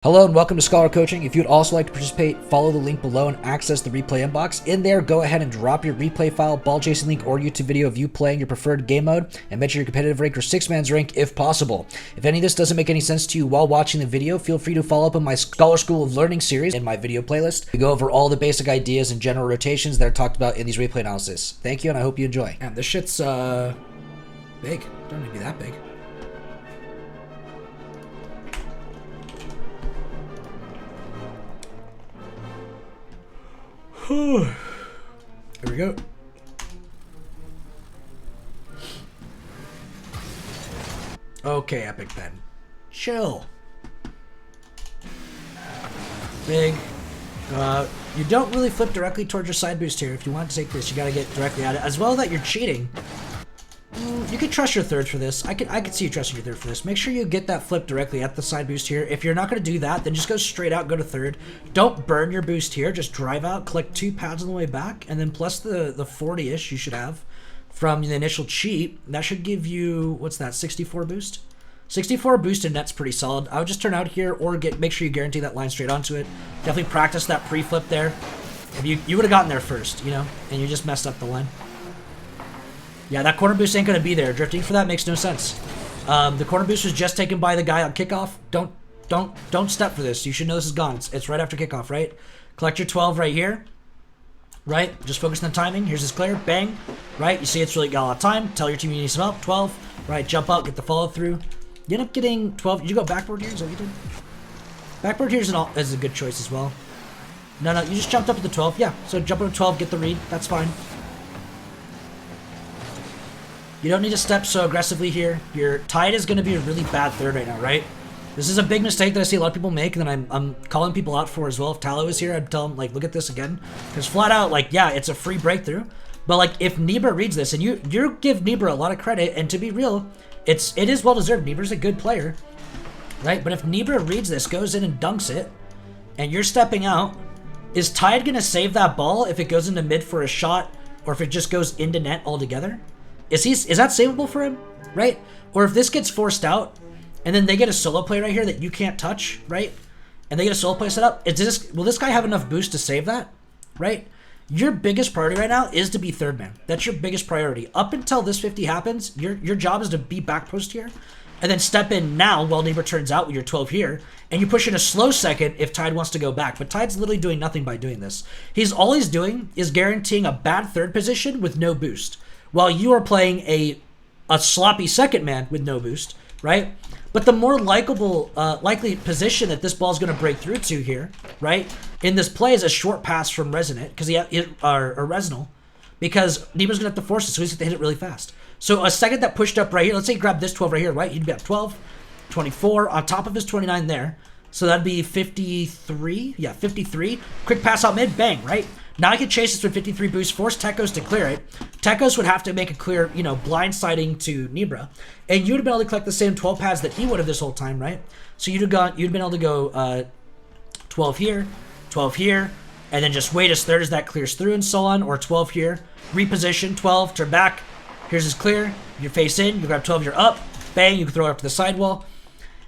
Hello and welcome to Scholar Coaching. If you'd also like to participate, follow the link below and access the replay inbox. In there, go ahead and drop your replay file, ball chasing link, or YouTube video of you playing your preferred game mode, and mention your competitive rank or 6-man's rank if possible. If any of this doesn't make any sense to you while watching the video, feel free to follow up on my Scholar School of Learning series in my video playlist. We go over all the basic ideas and general rotations that are talked about in these replay analysis. Thank you, and I hope you enjoy. Man, this shit's, big. Don't need to be that big. Here we go. Okay, Epic Ben. Chill. Big. You don't really flip directly towards your side boost here. If you want to take this, you gotta get directly at it. As well that you're cheating. You can trust your third for this. I could see you trusting your third for this. Make sure you get that flip directly at the side boost here. If you're not going to do that, then just go straight out, go to third. Don't burn your boost here. Just drive out, collect 2 pads on the way back, and then plus the 40-ish you should have from the initial cheat. That should give you, what's that, 64 boost? 64 boost and net's pretty solid. I would just turn out here or make sure you guarantee that line straight onto it. Definitely practice that pre-flip there. If you would have gotten there first, you know, and you just messed up the line. Yeah, that corner boost ain't going to be there. Drifting for that makes no sense. The corner boost was just taken by the guy on kickoff. Don't step for this. You should know this is gone. It's right after kickoff, right? Collect your 12 right here. Right? Just focus on the timing. Here's his clear. Bang. Right? You see it's really got a lot of time. Tell your team you need some help. 12. Right? Jump out. Get the follow through. You end up getting 12. Did you go backboard here? Is that what you did? Backboard here is a good choice as well. No, you just jumped up at the 12. Yeah. So jump up to 12. Get the read. That's fine. You don't need to step so aggressively here. Your tide is going to be a really bad third right now, right? This is a big mistake that I see a lot of people make, and then I'm calling people out for as well. If Tallow is here, I'd tell him, like, look at this again. Because flat out, like, yeah, it's a free breakthrough. But, like, if Nebra reads this, and you give Nebra a lot of credit, and to be real, it is well-deserved. Nebra's a good player, right? But if Nebra reads this, goes in and dunks it, and you're stepping out, is Tide going to save that ball if it goes into mid for a shot, or if it just goes into net altogether? Is that savable for him, right? Or if this gets forced out, and then they get a solo play right here that you can't touch, right? And they get a solo play set up, will this guy have enough boost to save that, right? Your biggest priority right now is to be third man. That's your biggest priority. Up until this 50 happens, your job is to be back post here, and then step in now while Neighbor turns out with your 12 here, and you push in a slow second if Tide wants to go back. But Tide's literally doing nothing by doing this. All he's doing is guaranteeing a bad third position with no boost, while you are playing a sloppy second man with no boost, right? But the more likely position that this ball is going to break through to here, right, in this play is a short pass from Resonant, or Resonal, because Nebra's going to have to force it, so he's going to hit it really fast. So a second that pushed up right here, let's say you grab this 12 right here, right? You'd be at 12, 24, on top of his 29 there. So that'd be 53. Yeah, 53. Quick pass out mid, bang, right? Now I can chase this with 53 boost, force Tekos to clear it. Tekos would have to make a clear, blindsiding to Nebra. And you would have been able to collect the same 12 pads that he would have this whole time, right? So you'd been able to go 12 here, and then just wait as third as that clears through and so on, or 12 here, reposition, 12, turn back, here's his clear, you face in, you grab 12, you're up, bang, you can throw it up to the sidewall.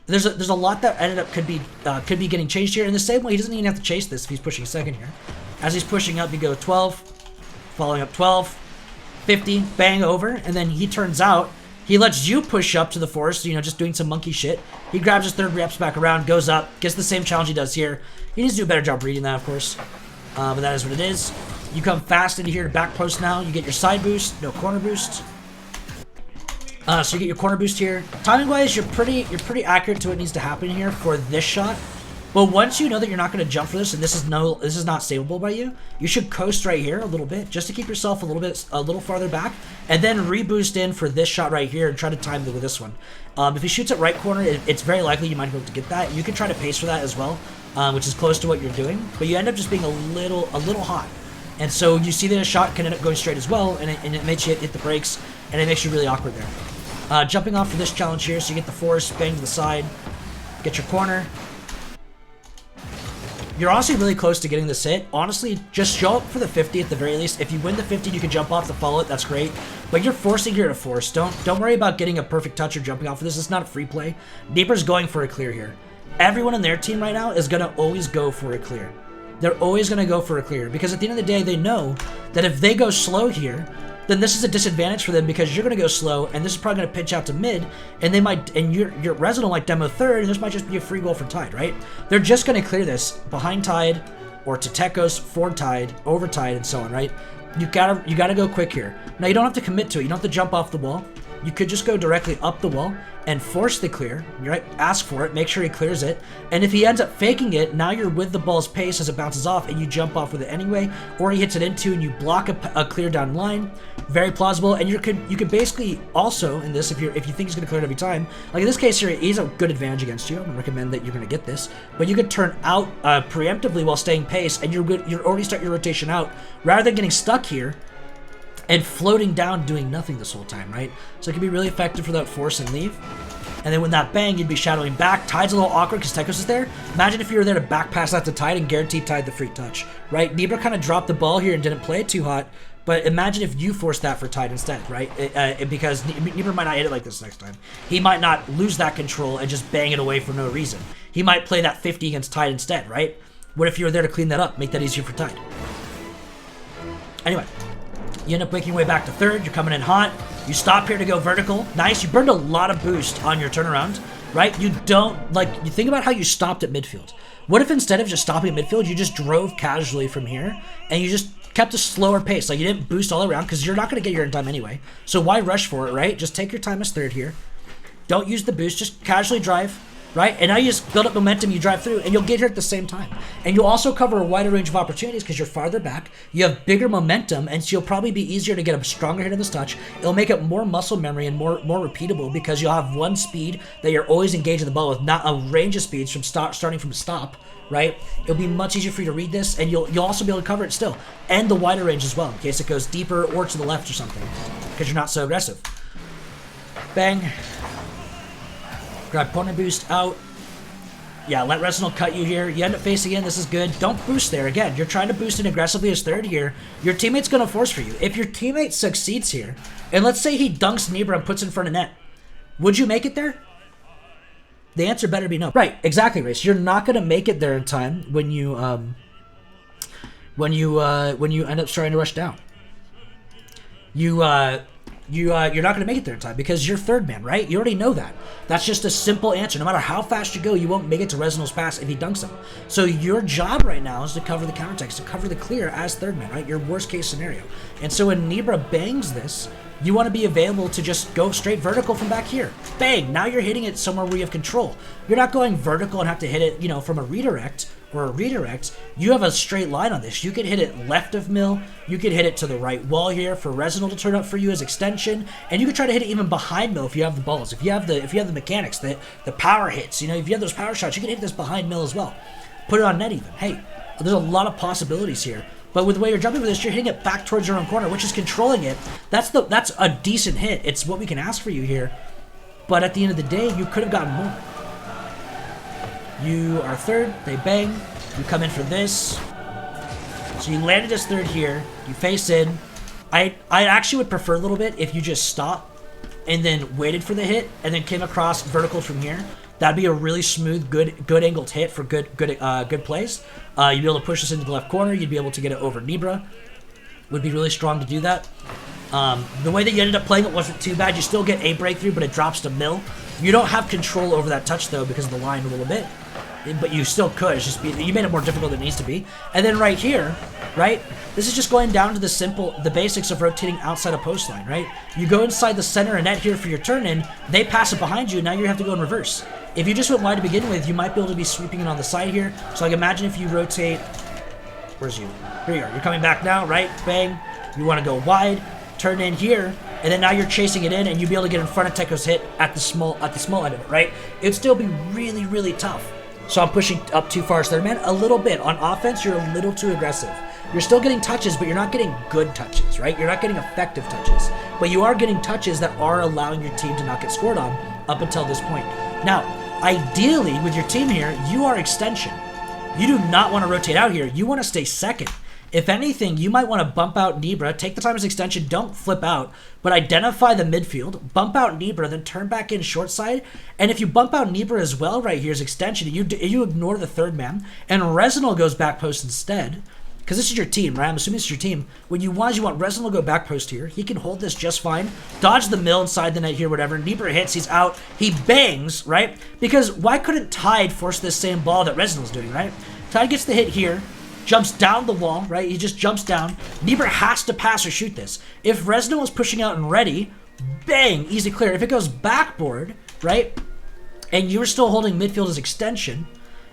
There's a lot that ended up could be getting changed here. In the same way, he doesn't even have to chase this if he's pushing second here. As he's pushing up, you go 12, following up 12, 50, bang over, and then he turns out, he lets you push up to the force, just doing some monkey shit. He grabs his third, reps back around, goes up, gets the same challenge he does here. He needs to do a better job reading that, of course, but that is what it is. You come fast into here to back post now. You get your side boost, no corner boost. So you get your corner boost here. Timing-wise, you're pretty accurate to what needs to happen here for this shot. But once you know that you're not going to jump for this, and this is not savable by you, you should coast right here a little bit, just to keep yourself a little farther back, and then reboost in for this shot right here and try to time it with this one. If he shoots at right corner, it's very likely you might be able to get that. You can try to pace for that as well, which is close to what you're doing, but you end up just being a little hot. And so you see that a shot can end up going straight as well, and it makes you hit the brakes, and it makes you really awkward there. Jumping off for this challenge here, so you get the force, bang to the side, get your corner. You're honestly really close to getting this hit. Honestly, just show up for the 50 at the very least. If you win the 50, you can jump off to follow it. That's great. But you're forcing here to force. Don't worry about getting a perfect touch or jumping off of this. It's not a free play. Deeper's going for a clear here. everyone in their team right now is going to always go for a clear. They're always going to go for a clear because at the end of the day, they know that if they go slow here, then this is a disadvantage for them because you're going to go slow, and this is probably going to pitch out to mid, and they might, and your Resident might demo third, and this might just be a free goal for Tide, right? They're just going to clear this behind Tide, or to Tekos, for Tide, over Tide, and so on, right? You gotta go quick here. Now you don't have to commit to it. You don't have to jump off the wall. You could just go directly up the wall and force the clear, right? Ask for it, make sure he clears it, and if he ends up faking it, now you're with the ball's pace as it bounces off, and you jump off with it anyway, or he hits it into and you block a clear down line. Very plausible, and you could basically also in this, if you think he's gonna clear it every time, like in this case here, he's a good advantage against you. I would recommend that you're gonna get this, but you could turn out preemptively while staying pace, and you're good. You're already start your rotation out rather than getting stuck here and floating down doing nothing this whole time, right? So it can be really effective for that force and leave. And then when that bang, you'd be shadowing back. Tide's a little awkward because Tekos is there. Imagine if you were there to back pass that to Tide and guarantee Tide the free touch, right? Nibra kind of dropped the ball here and didn't play it too hot, but imagine if you forced that for Tide instead, right? Because Nibra might not hit it like this next time. He might not lose that control and just bang it away for no reason. He might play that 50 against Tide instead, right? What if you were there to clean that up, make that easier for Tide? Anyway. You end up making your way back to third. You're coming in hot. You stop here to go vertical. Nice. You burned a lot of boost on your turnaround, right? You don't, like, you think about how you stopped at midfield. What if instead of just stopping at midfield, you just drove casually from here and you just kept a slower pace? Like, you didn't boost all around because you're not going to get your end time anyway. So why rush for it, right? Just take your time as third here. Don't use the boost. Just casually drive. Right? And now you just build up momentum, you drive through, and you'll get here at the same time. And you'll also cover a wider range of opportunities because you're farther back, you have bigger momentum, and so you'll probably be easier to get a stronger hit in this touch. It'll make it more muscle memory and more repeatable because you'll have one speed that you're always engaging the ball with, not a range of speeds from starting from stop, right? It'll be much easier for you to read this, and you'll also be able to cover it still. And the wider range as well, in case it goes deeper or to the left or something, because you're not so aggressive. Bang. Grab opponent boost out. Yeah, let Resinal cut you here. You end up facing in. This is good. Don't boost there. Again, you're trying to boost in aggressively as third here. Your teammate's going to force for you. If your teammate succeeds here, and let's say he dunks Nibra and puts in front of net, would you make it there? The answer better be no. Right, exactly, Race. You're not going to make it there in time when you end up starting to rush down. You're not going to make it there in time because you're third man, right? You already know that. That's just a simple answer. No matter how fast you go, you won't make it to Resinal's pass if he dunks him. So your job right now is to cover the counter-attacks, to cover the clear as third man, right? Your worst case scenario. And so when Nibra bangs this, you want to be available to just go straight vertical from back here. Bang! Now you're hitting it somewhere where you have control. You're not going vertical and have to hit it, from a redirect or a redirect. You have a straight line on this. You could hit it left of mill. You could hit it to the right wall here for Resinal to turn up for you as extension, and you could try to hit it even behind mill if you have the balls. If you have the mechanics, the power hits. If you have those power shots, you can hit this behind mill as well. Put it on net even. Hey, there's a lot of possibilities here. But with the way you're jumping with this, you're hitting it back towards your own corner, which is controlling it. That's a decent hit. It's what we can ask for you here. But at the end of the day, you could have gotten more. You are third. They bang. You come in for this. So you landed as third here. You face in. I actually would prefer a little bit if you just stopped and then waited for the hit and then came across vertical from here. That'd be a really smooth, good angled hit for good plays. You'd be able to push this into the left corner. You'd be able to get it over Nibra. Would be really strong to do that. The way that you ended up playing it wasn't too bad. You still get a breakthrough, but it drops to mill. You don't have control over that touch though because of the line a little bit. But you still could. It's just you made it more difficult than it needs to be. And then right here, right? This is just going down to the basics of rotating outside a post line, right? You go inside the center and net here for your turn in. They pass it behind you. Now you have to go in reverse. If you just went wide to begin with, you might be able to be sweeping it on the side here. So like imagine if you rotate. Where's you? Here you are. You're coming back now, right? Bang. You want to go wide, turn in here, and then now you're chasing it in, and you'll be able to get in front of Tekos hit at the small end of it, right? It'd still be really, really tough. So I'm pushing up too far as third man a little bit. On offense, you're a little too aggressive. You're still getting touches, but you're not getting good touches, right? You're not getting effective touches. But you are getting touches that are allowing your team to not get scored on up until this point. Now, ideally, with your team here, you are extension. You do not want to rotate out here. You want to stay second. If anything, you might want to bump out Nibra, take the time as extension, don't flip out, but identify the midfield, bump out Nibra, then turn back in short side. And if you bump out Nibra as well right here as extension, you ignore the third man, and Resinal goes back post instead, because this is your team, right? I'm assuming this is your team. When you want Resinal to go back post here. He can hold this just fine. Dodge the mill inside the net here, whatever. Nibra hits, he's out. He bangs, right? Because why couldn't Tide force this same ball that Resinal's doing, right? Tide gets the hit here, jumps down the wall, right? He just jumps down. Nibra has to pass or shoot this. If Resinal is pushing out and ready, bang, easy clear. If it goes backboard, right, and you're still holding midfield as extension,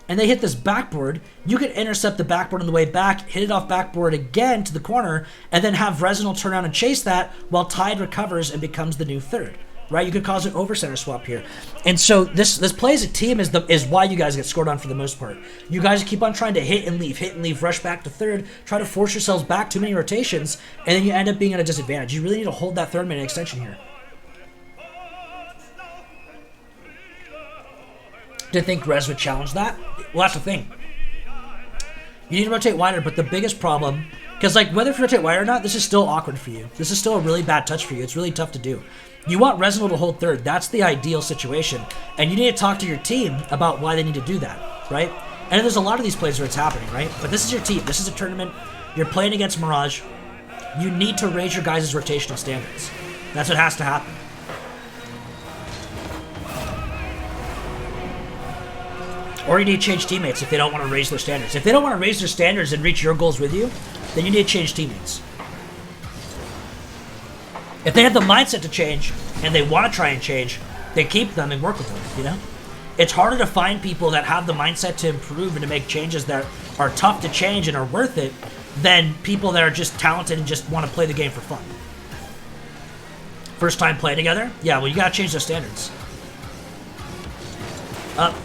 and they hit this backboard, you could intercept the backboard on the way back, hit it off backboard again to the corner, and then have Resinal turn around and chase that while Tide recovers and becomes the new third, right? You could cause an over center swap here. And so this play as a team is why you guys get scored on for the most part. You guys keep on trying to hit and leave, rush back to third, try to force yourselves back too many rotations, and then you end up being at a disadvantage. You really need to hold that third man extension here. Did think Rez would challenge that? Well, that's the thing. You need to rotate wider, but the biggest problem, because like whether you rotate wider or not, this is still awkward for you. This is still a really bad touch for you. It's really tough to do. You want Resinal to hold third. That's the ideal situation. And you need to talk to your team about why they need to do that, right? And there's a lot of these plays where it's happening, right? But this is your team. This is a tournament. You're playing against Mirage. You need to raise your guys' rotational standards. That's what has to happen. Or you need to change teammates if they don't want to raise their standards. If they don't want to raise their standards and reach your goals with you, then you need to change teammates. If they have the mindset to change and they want to try and change, they keep them and work with them, you know? It's harder to find people that have the mindset to improve and to make changes that are tough to change and are worth it than people that are just talented and just want to play the game for fun. First time playing together? Yeah, well, you got to change those standards. Up.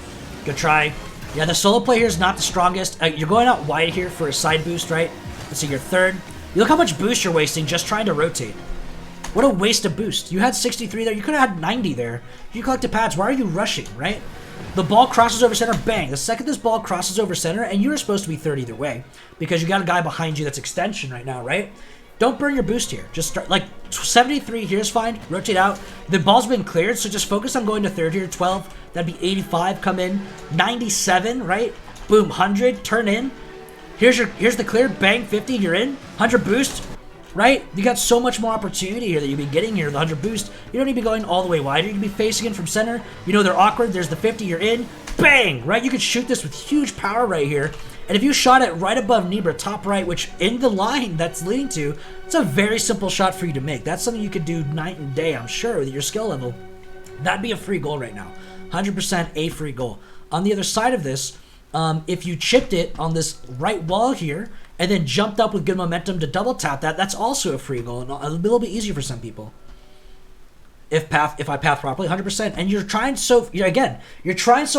Good try. Yeah, the solo play here is not the strongest. You're going out wide here for a side boost, right? Let's see, your third. You look how much boost you're wasting just trying to rotate. What a waste of boost. You had 63 there. You could have had 90 there. You collected pads. Why are you rushing, right? The ball crosses over center. Bang. The second this ball crosses over center, and you're supposed to be third either way because you got a guy behind you that's extension right now, right? Don't burn your boost here. Just start, like, 73 here's fine. Rotate out. The ball's been cleared, so just focus on going to third here. 12. That'd be 85. Come in. 97, right? Boom. 100. Turn in. Here's the clear. Bang. 50. You're in. 100 boost. Right? You got so much more opportunity here that you've been getting here. The 100 boost. You don't need to be going all the way wider. You can be facing in from center. You know they're awkward. There's the 50. You're in. Bang! Right? You could shoot this with huge power right here. And if you shot it right above Nibra, top right, which in the line that's leading to, it's a very simple shot for you to make. That's something you could do night and day, I'm sure, with your skill level. That'd be a free goal right now. 100% a free goal. On the other side of this, if you chipped it on this right wall here, and then jumped up with good momentum to double tap that, that's also a free goal, and a little bit easier for some people. If I path properly, 100%. And you're trying so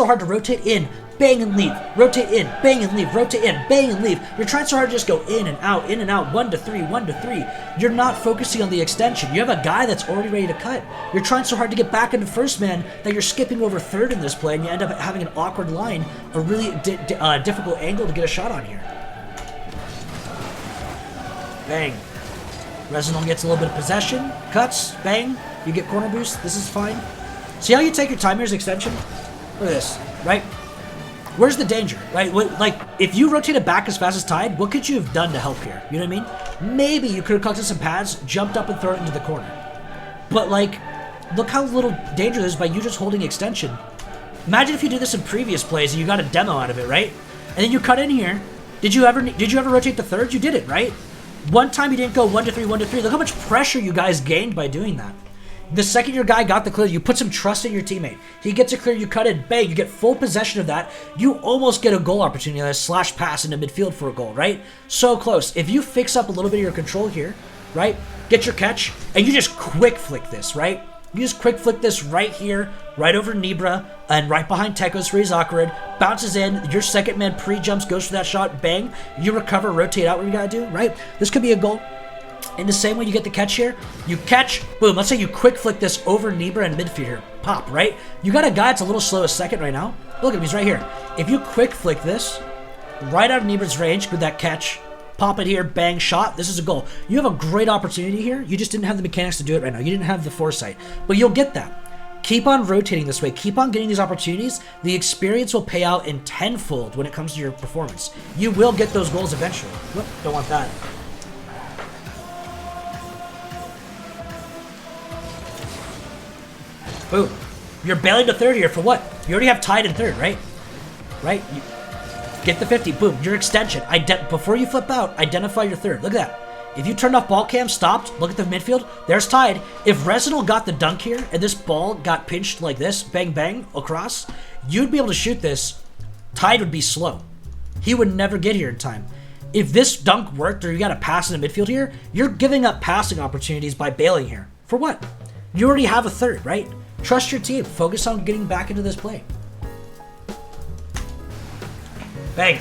hard to rotate in, bang and leave, rotate in, bang and leave, rotate in, bang and leave. You're trying so hard to just go in and out, 1 to 3, 1 to 3. You're not focusing on the extension. You have a guy that's already ready to cut. You're trying so hard to get back into first man that you're skipping over third in this play, and you end up having an awkward line, a really difficult angle to get a shot on here. Bang. Resinal gets a little bit of possession, cuts, bang. You get corner boost. This is fine. See how you take your time here's extension? Look at this, right? Where's the danger, right? Like, if you rotated back as fast as Tide, what could you have done to help here? You know what I mean? Maybe you could have collected some pads, jumped up and thrown it into the corner. But, like, look how little danger there is by you just holding extension. Imagine if you did this in previous plays and you got a demo out of it, right? And then you cut in here. Did you ever rotate the third? You did it, right? One time you didn't go 1 to 3, 1 to 3. Look how much pressure you guys gained by doing that. The second your guy got the clear, you put some trust in your teammate. He gets a clear, you cut it, bang, you get full possession of that. You almost get a goal opportunity, a slash pass into midfield for a goal, right? So close. If you fix up a little bit of your control here, right, get your catch, and you just quick flick this, right? You just quick flick this right here, right over Nibra, and right behind Tekos where he's awkward. Bounces in, your second man pre-jumps, goes for that shot, bang. You recover, rotate out what you gotta do, right? This could be a goal. In the same way you get the catch here, you catch, boom, let's say you quick flick this over Nibra and midfield here. Pop, right? You got a guy that's a little slow a second right now. Look at him, he's right here. If you quick flick this, right out of Nibra's range with that catch, pop it here, bang, shot. This is a goal. You have a great opportunity here. You just didn't have the mechanics to do it right now. You didn't have the foresight. But you'll get that. Keep on rotating this way. Keep on getting these opportunities. The experience will pay out in tenfold when it comes to your performance. You will get those goals eventually. Whoop, don't want that. Boom. You're bailing to third here for what? You already have tied in third, right? Right? You get the 50. Boom. Your extension. Before you flip out, identify your third. Look at that. If you turned off ball cam, stopped, look at the midfield, there's tied. If Resinal got the dunk here and this ball got pinched like this, bang, bang, across, you'd be able to shoot this. Tide would be slow. He would never get here in time. If this dunk worked or you got a pass in the midfield here, you're giving up passing opportunities by bailing here. For what? You already have a third, right? Trust your team. Focus on getting back into this play. Bang.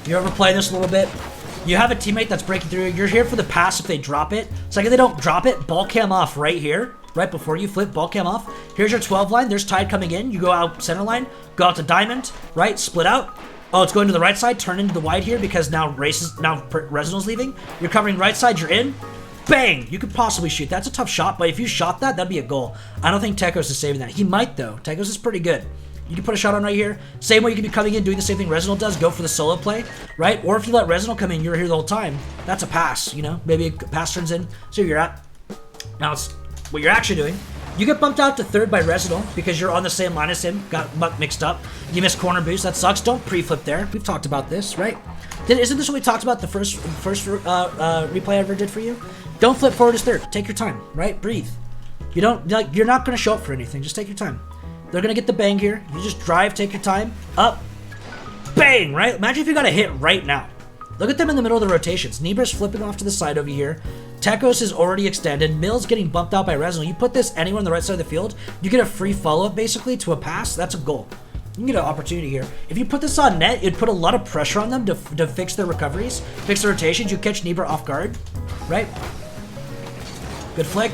You ever play this a little bit? You have a teammate that's breaking through. You're here for the pass if they drop it. It's like if they don't drop it, ball cam off right here. Right before you flip, ball cam off. Here's your 12 line. There's Tide coming in. You go out center line. Go out to diamond. Right? Split out. Oh, it's going to the right side. Turn into the wide here because now Resinal's leaving. You're covering right side. You're in. Bang! You could possibly shoot. That's a tough shot, but if you shot that, that'd be a goal. I don't think Tekos is saving that. He might, though. Tekos is pretty good. You can put a shot on right here. Same way you can be coming in, doing the same thing Resinal does. Go for the solo play, right? Or if you let Resinal come in, you're here the whole time. That's a pass, you know? Maybe a pass turns in. So you're at. Now it's what you're actually doing. You get bumped out to third by Resinal because you're on the same line as him. Got mixed up. You missed corner boost. That sucks. Don't pre-flip there. We've talked about this, right? Isn't this what we talked about the first replay I ever did for you? Don't flip forward as third. Take your time, right? Breathe. You're not going to show up for anything. Just take your time. They're going to get the bang here. You just drive, take your time. Up. Bang, right? Imagine if you got a hit right now. Look at them in the middle of the rotations. Nibra's flipping off to the side over here. Tekos is already extended. Mill's getting bumped out by Resinal. You put this anywhere on the right side of the field, you get a free follow-up basically to a pass. That's a goal. You can get an opportunity here. If you put this on net, it'd put a lot of pressure on them to fix their recoveries, fix their rotations. You catch Nibra off guard, right? Good flick.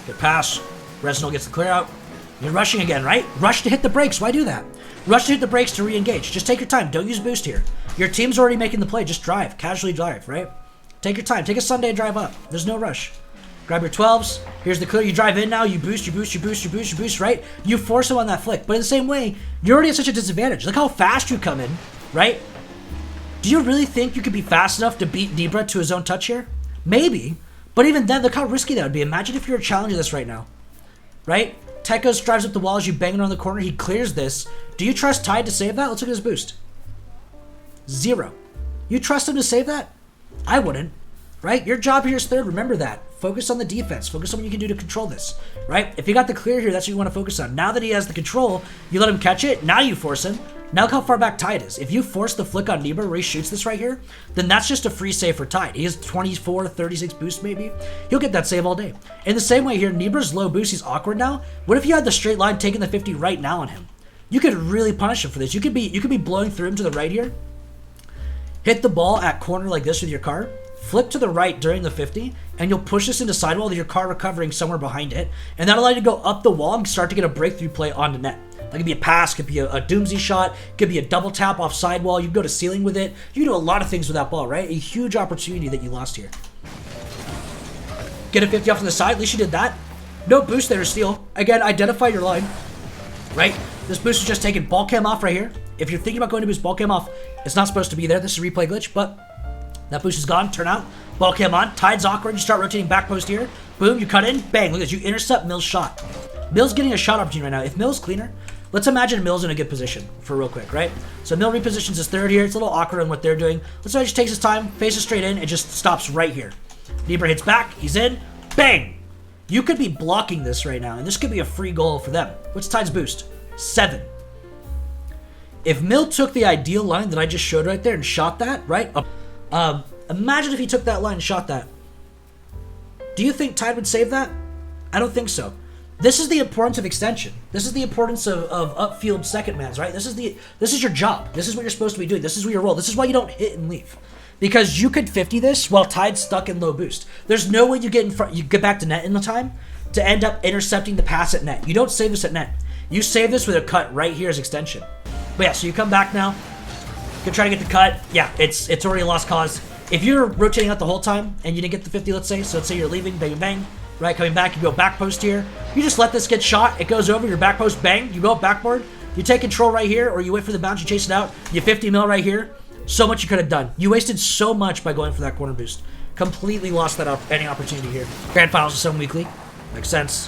Good pass. Resinal gets the clear out. You're rushing again, right? Rush to hit the brakes. Why do that? Rush to hit the brakes to re-engage. Just take your time. Don't use boost here. Your team's already making the play. Just drive. Casually drive, right? Take your time. Take a Sunday drive up. There's no rush. Grab your 12s. Here's the clear. You drive in now. You boost, you boost, you boost, you boost, you boost, right? You force him on that flick. But in the same way, you're already at such a disadvantage. Look how fast you come in, right? Do you really think you could be fast enough to beat Nibra to his own touch here? Maybe. But even then, look how risky that would be. Imagine if you're challenging this right now, right? Tekos drives up the wall as you bang it on the corner. He clears this. Do you trust Tide to save that? Let's look at his boost. 0. You trust him to save that? I wouldn't, right? Your job here is third. Remember that. Focus on the defense. Focus on what you can do to control this, right? If you got the clear here, that's what you want to focus on. Now that he has the control, you let him catch it. Now you force him. Now look how far back Tide is. If you force the flick on Nibra where he shoots this right here, then that's just a free save for Tide. He has 24, 36 boost maybe. He'll get that save all day. In the same way here, Nibra's low boost, he's awkward now. What if you had the straight line taking the 50 right now on him? You could really punish him for this. You could be blowing through him to the right here. Hit the ball at corner like this with your car. Flip to the right during the 50, and you'll push this into sidewall with your car recovering somewhere behind it. And that'll allow you to go up the wall and start to get a breakthrough play onto net. That could be a pass, could be a doomsy shot, could be a double tap off sidewall. You can go to ceiling with it. You can do a lot of things with that ball, right? A huge opportunity that you lost here. Get a 50 off to the side. At least you did that. No boost there to steal. Again, identify your line, right? This boost is just taking ball cam off right here. If you're thinking about going to boost ball cam off, it's not supposed to be there. This is a replay glitch, but that boost is gone. Turn out. Ball cam on. Tide's awkward. You start rotating back post here. Boom. You cut in. Bang. Look at this. You intercept Mill's shot. Mill's getting a shot opportunity right now. If Mill's cleaner, let's imagine Mill's in a good position for real quick, right? So Mill repositions his third here. It's a little awkward on what they're doing. Let's say he just takes his time, faces straight in, and just stops right here. Nibra hits back. He's in. Bang. You could be blocking this right now, and this could be a free goal for them. What's Tide's boost? 7. If Mill took the ideal line that I just showed right there and shot that, right? Imagine if he took that line and shot that. Do you think Tide would save that? I don't think so. This is the importance of extension. This is the importance of upfield second mans, right? This is your job. This is what you're supposed to be doing. This is your role. This is why you don't hit and leave. Because you could 50 this while Tide's stuck in low boost. There's no way you get in front, you get back to net in the time to end up intercepting the pass at net. You don't save this at net. You save this with a cut right here as extension. But yeah, so you come back now. You can try to get the cut. Yeah, it's already a lost cause. If you're rotating out the whole time and you didn't get the 50, let's say, so let's say you're leaving, bang, bang, right, coming back, you go back post here. You just let this get shot. It goes over your back post, bang, you go up backboard. You take control right here, or you wait for the bounce, you chase it out. You 50 mil right here. So much you could have done. You wasted so much by going for that corner boost. Completely lost that any opportunity here. Grand finals are 7 weekly. Makes sense.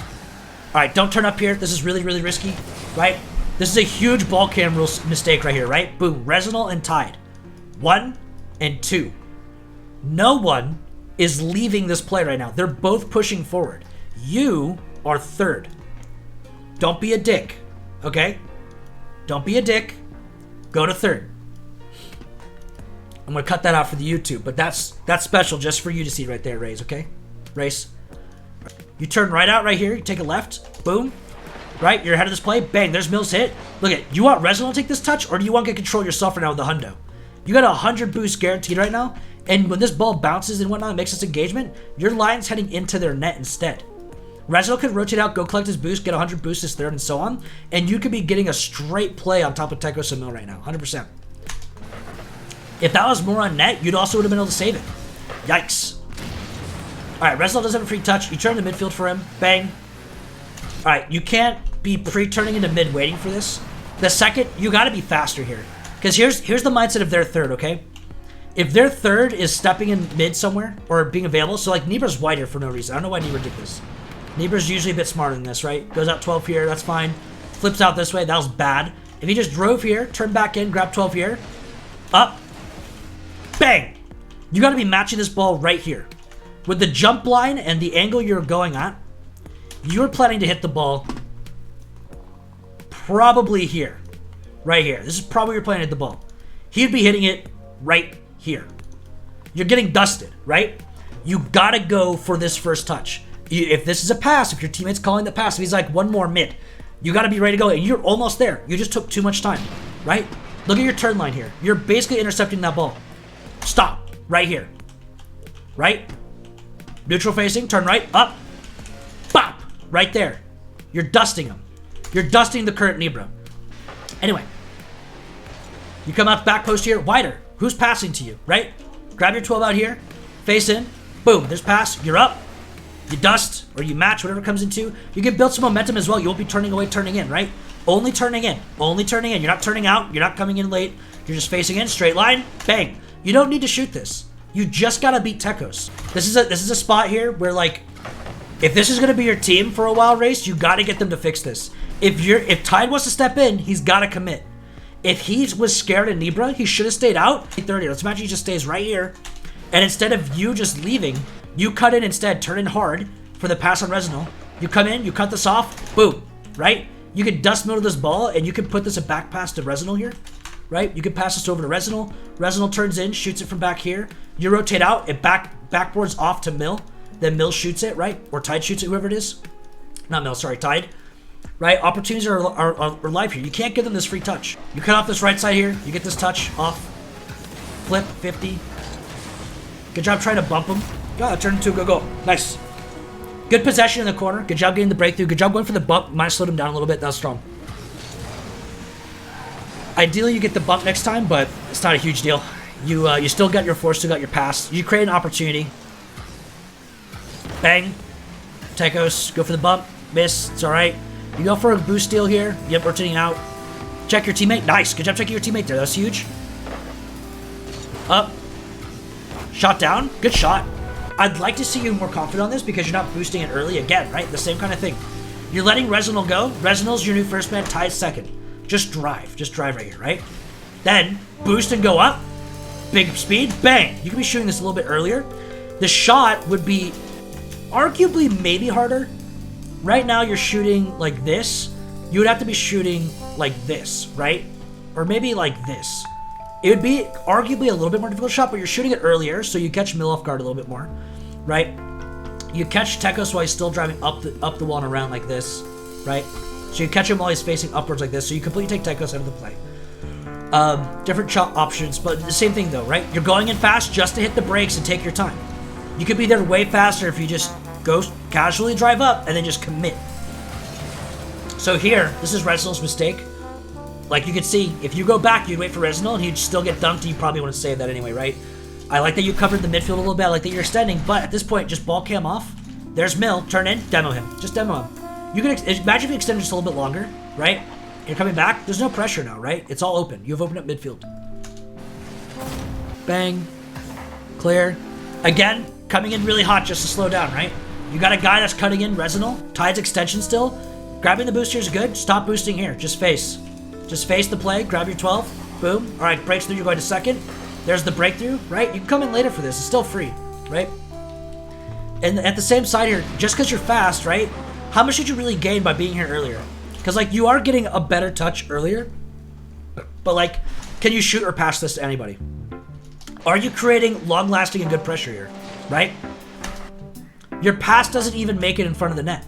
All right, don't turn up here. This is really, really risky, right? This is a huge ball cam rule mistake right here, right? Boom, Resinal and Tide. 1 and 2. No one is leaving this play right now. They're both pushing forward. You are third. Don't be a dick, okay? Don't be a dick. Go to third. I'm gonna cut that out for the YouTube, but that's special just for you to see right there, Race, okay? Race. You turn right out right here, you take a left, boom. Right, you're ahead of this play, bang, there's Mills hit. Look at, you want Resinal to take this touch, or do you want to get control yourself right now with the hundo? You got 100 boost guaranteed right now, and when this ball bounces and whatnot, makes this engagement, your line's heading into their net instead. Resinal could rotate out, go collect his boost, get 100 boosts his third, and so on, and you could be getting a straight play on top of Tekos and Mill right now, 100%. If that was more on net, you'd also would have been able to save it. Yikes. Alright, Resinal doesn't have a free touch. You turn to midfield for him. Bang. Alright, you can't be pre-turning into mid waiting for this. The second, you gotta be faster here. Because here's the mindset of their third, okay? If their third is stepping in mid somewhere, or being available, so like Nibra's wide here for no reason. I don't know why Nibra did this. Nibra's usually a bit smarter than this, right? Goes out 12 here, that's fine. Flips out this way, that was bad. If he just drove here, turned back in, grabbed 12 here, up, bang! You gotta be matching this ball right here. With the jump line and the angle you're going at, you're planning to hit the ball probably here. Right here. This is probably where you're planning to hit the ball. He'd be hitting it right here. You're getting dusted, right? You gotta go for this first touch. If this is a pass, if your teammate's calling the pass, if he's like one more mid, you gotta be ready to go, and you're almost there. You just took too much time, right? Look at your turn line here. You're basically intercepting that ball. Stop. Right here. Right? Neutral facing. Turn right. Up. Bop. Right there. You're dusting him. You're dusting the current Nibra. Anyway. You come out back post here. Wider. Who's passing to you? Right? Grab your 12 out here. Face in. Boom. There's pass. You're up. You dust. Or you match. Whatever it comes into. You can build some momentum as well. You won't be turning away, turning in. Right? Only turning in. Only turning in. You're not turning out. You're not coming in late. You're just facing in. Straight line. Bang. You don't need to shoot this. You just gotta beat Tekos. This is a spot here where, like, if this is gonna be your team for a while, Race, you gotta get them to fix this. If Tide wants to step in, he's gotta commit. If he was scared of Nibra, he should have stayed out. 30. Let's imagine he just stays right here, and instead of you just leaving, you cut in instead. Turn in hard for the pass on Resinal. You come in, you cut this off. Boom. Right? You can dust middle this ball, and you can put this a back pass to Resinal here. Right? You can pass this over to Resinal. Resinal turns in, shoots it from back here. You rotate out, it backboards off to Mill. Then Mill shoots it, right? Or Tide shoots it, whoever it is. Not Mill, sorry, Tide. Right? Opportunities are live here. You can't give them this free touch. You cut off this right side here. You get this touch off. Flip, 50. Good job trying to bump him. Got it, turn into a go-go. Nice. Good possession in the corner. Good job getting the breakthrough. Good job going for the bump. Might have slowed him down a little bit. That was strong. Ideally, you get the bump next time, but it's not a huge deal. You still got your force, still got your pass. You create an opportunity. Bang. Tekos, go for the bump. Miss. It's all right. You go for a boost steal here. Yep, rotating out. Check your teammate. Nice. Good job checking your teammate there. That's huge. Up. Shot down. Good shot. I'd like to see you more confident on this because you're not boosting it early again, right? The same kind of thing. You're letting Resinal go. Resinal's your new first man. Tide's second. Just drive. Just drive right here, right? Then, boost and go up. Big speed. Bang. You could be shooting this a little bit earlier. The shot would be arguably maybe harder. Right now, you're shooting like this. You would have to be shooting like this, right? Or maybe like this. It would be arguably a little bit more difficult shot, but you're shooting it earlier, so you catch Mill off guard a little bit more, right? You catch Tekos while he's still driving up the wall and around like this, right? So you catch him while he's facing upwards like this, so you completely take Tekos out of the play. Different chop options, but the same thing though, right? You're going in fast just to hit the brakes and take your time. You could be there way faster if you just go casually drive up and then just commit. So here, this is Resinal's mistake. Like you can see, if you go back, you'd wait for Resinal and he'd still get dunked and you probably want to save that anyway, right? I like that you covered the midfield a little bit, I like that you're extending, but at this point, just ball cam off. There's Mill, turn in, demo him. Just demo him. You can imagine if you extend just a little bit longer, right? You're coming back, there's no pressure now, right? It's all open. You've opened up midfield. Bang. Clear. Again, coming in really hot just to slow down, right? You got a guy that's cutting in, Resinal. Tide's extension still. Grabbing the booster is good. Stop boosting here. Just face. Just face the play. Grab your 12. Boom. All right, breaks through. You're going to second. There's the breakthrough, right? You can come in later for this. It's still free, right? And at the same side here, just because you're fast, right? How much did you really gain by being here earlier? Because, like, you are getting a better touch earlier. But, like, can you shoot or pass this to anybody? Are you creating long-lasting and good pressure here, right? Your pass doesn't even make it in front of the net.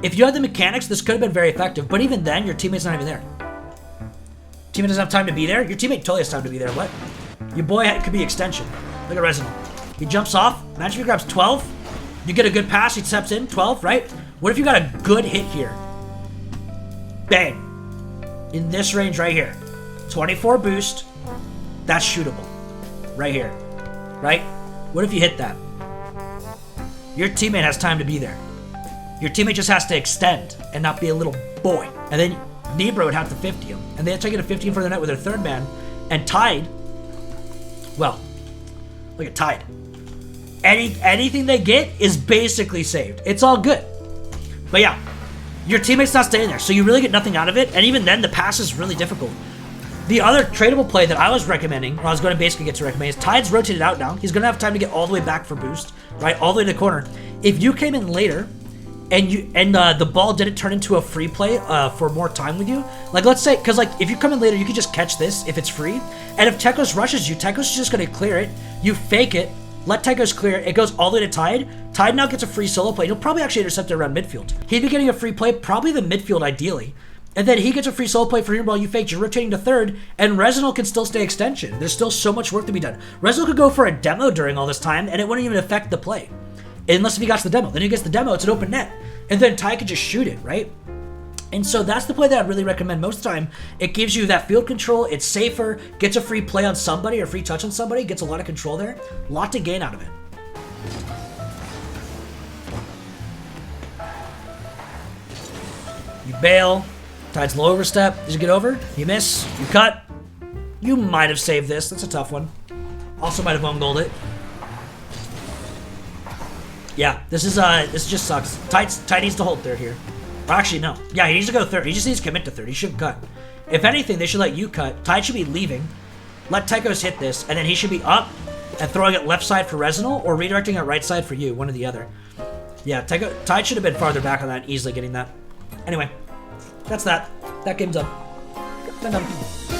If you had the mechanics, this could have been very effective. But even then, your teammate's not even there. Teammate doesn't have time to be there. Your teammate totally has time to be there. What? Your boy could be extension. Look at Resinal. He jumps off. Imagine if he grabs 12. You get a good pass. He steps in. 12, right? What if you got a good hit here? Bang. In this range right here. 24 boost. That's shootable. Right here. Right? What if you hit that? Your teammate has time to be there. Your teammate just has to extend and not be a little boy. And then Nebra would have to 50 him. And they'd take it to 50 in front of the net with their third man. And Tide, well, look at Tide. Anything they get is basically saved. It's all good. But yeah, your teammate's not staying there, so you really get nothing out of it. And even then, the pass is really difficult. The other tradable play that I was recommending, or I was going to basically get to recommend, is Tide's rotated out now. He's going to have time to get all the way back for boost, right? All the way to the corner. If you came in later, and the ball didn't turn into a free play for more time with you, like let's say, because like if you come in later, you can just catch this if it's free. And if Tekos rushes you, Tekos is just going to clear it. You fake it, let Tekos clear it. It goes all the way to Tide. Tide now gets a free solo play. He'll probably actually intercept it around midfield. He'd be getting a free play, probably the midfield ideally. And then he gets a free solo play for him while you faked. You're rotating to third, and Resinal can still stay extension. There's still so much work to be done. Resinal could go for a demo during all this time, and it wouldn't even affect the play. Unless if he got the demo. Then he gets the demo, it's an open net. And then Ty could just shoot it, right? And so that's the play that I'd really recommend most of the time. It gives you that field control, it's safer, gets a free play on somebody or free touch on somebody, gets a lot of control there. A lot to gain out of it. You bail. Tide's low overstep. Did you get over? You miss. You cut. You might have saved this. That's a tough one. Also might have own goaled it. Yeah, this just sucks. Tide needs to hold third here. Or actually, no. Yeah, he needs to go third. He just needs to commit to third. He shouldn't cut. If anything, they should let you cut. Tide should be leaving. Let Tekos hit this, and then he should be up and throwing it left side for Resinal or redirecting it right side for you, one or the other. Yeah, Tide should have been farther back on that, easily getting that. Anyway, that's that. That game's up. Done.